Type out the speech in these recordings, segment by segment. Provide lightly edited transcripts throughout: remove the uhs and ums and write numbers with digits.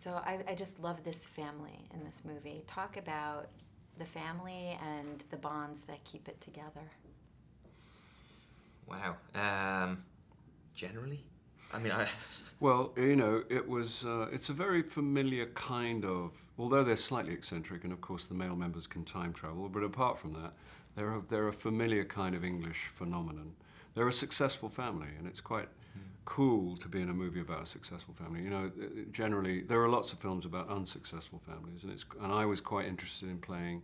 So I just love this family in this movie. Talk about the family and the bonds that keep it together. Wow. Generally? I mean, Well, you know, it's a very familiar kind of, although they're slightly eccentric, and of course the male members can time travel, but apart from that, they're a familiar kind of English phenomenon. They're a successful family, and it's quite cool to be in a movie about a successful family. You know, generally, there are lots of films about unsuccessful families, and I was quite interested in playing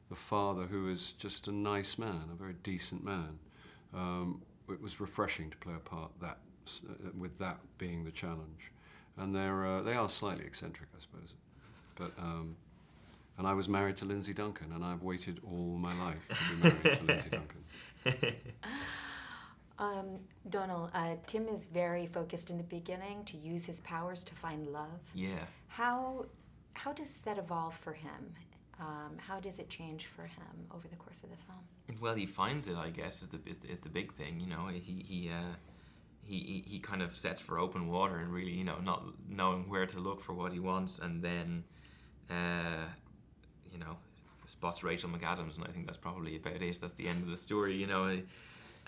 the father, who is just a nice man, a very decent man. It was refreshing to play a part with that being the challenge, and they are slightly eccentric, I suppose. But and I was married to Lindsay Duncan, and I've waited all my life to be married to Lindsay Duncan. Domhnall, Tim is very focused in the beginning to use his powers to find love. yeah. How does that evolve for him? How does it change for him over the course of the film? Well, he finds it, I guess, is the big thing. You know, he kind of sets for open water and really, you know, not knowing where to look for what he wants, and then, you know, spots Rachel McAdams, and I think that's probably about it. That's the end of the story, you know.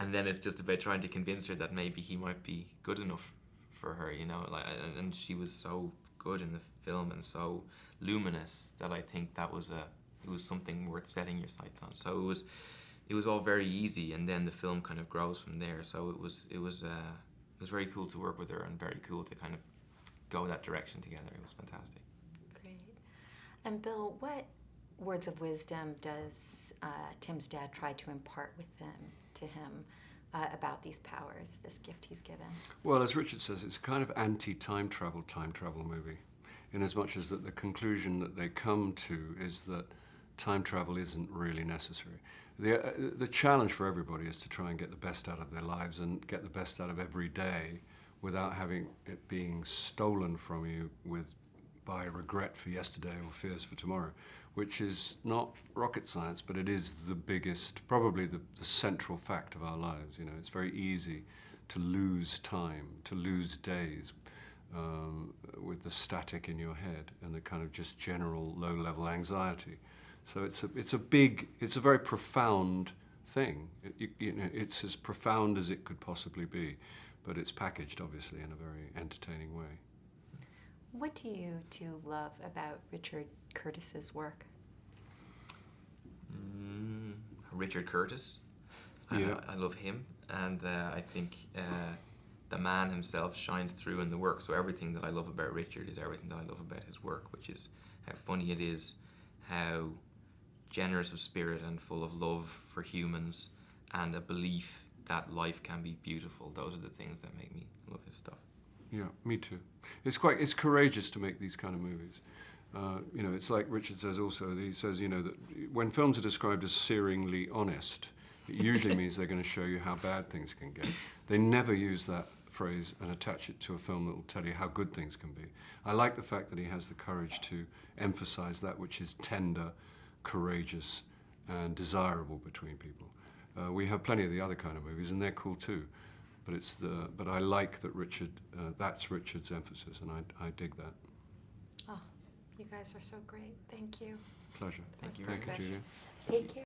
And then it's just about trying to convince her that maybe he might be good enough for her, you know. Like, and she was so good in the film and so luminous that I think it was something worth setting your sights on. So it was all very easy, and then the film kind of grows from there. So it was very cool to work with her, and very cool to kind of go that direction together. It was fantastic. Great. And Bill, what words of wisdom does Tim's dad try to impart to him about these powers, this gift he's given? Well, as Richard says, it's a kind of anti-time travel movie, in as much as that the conclusion that they come to is that time travel isn't really necessary. The challenge for everybody is to try and get the best out of their lives and get the best out of every day without having it being stolen from you by regret for yesterday or fears for tomorrow, which is not rocket science, but it is the biggest, probably the central fact of our lives. You know, it's very easy to lose time, to lose days with the static in your head and the kind of just general low-level anxiety. So it's a very profound thing. You know, it's as profound as it could possibly be, but it's packaged obviously in a very entertaining way. What do you two love about Richard Curtis's work? Richard Curtis. Yeah. I love him, and I think the man himself shines through in the work. So everything that I love about Richard is everything that I love about his work, which is how funny it is, how generous of spirit and full of love for humans, and a belief that life can be beautiful. Those are the things that make me love his stuff. Yeah, me too. It's courageous to make these kind of movies. You know, it's like Richard says also, he says, you know, that when films are described as searingly honest, it usually means they're going to show you how bad things can get. They never use that phrase and attach it to a film that will tell you how good things can be. I like the fact that he has the courage to emphasize that which is tender, courageous, and desirable between people. We have plenty of the other kind of movies, and they're cool too. But I like that that's Richard's emphasis, and I dig that. Oh, you guys are so great. Thank you. Pleasure. Thank you. Thank you, Julia. Take care.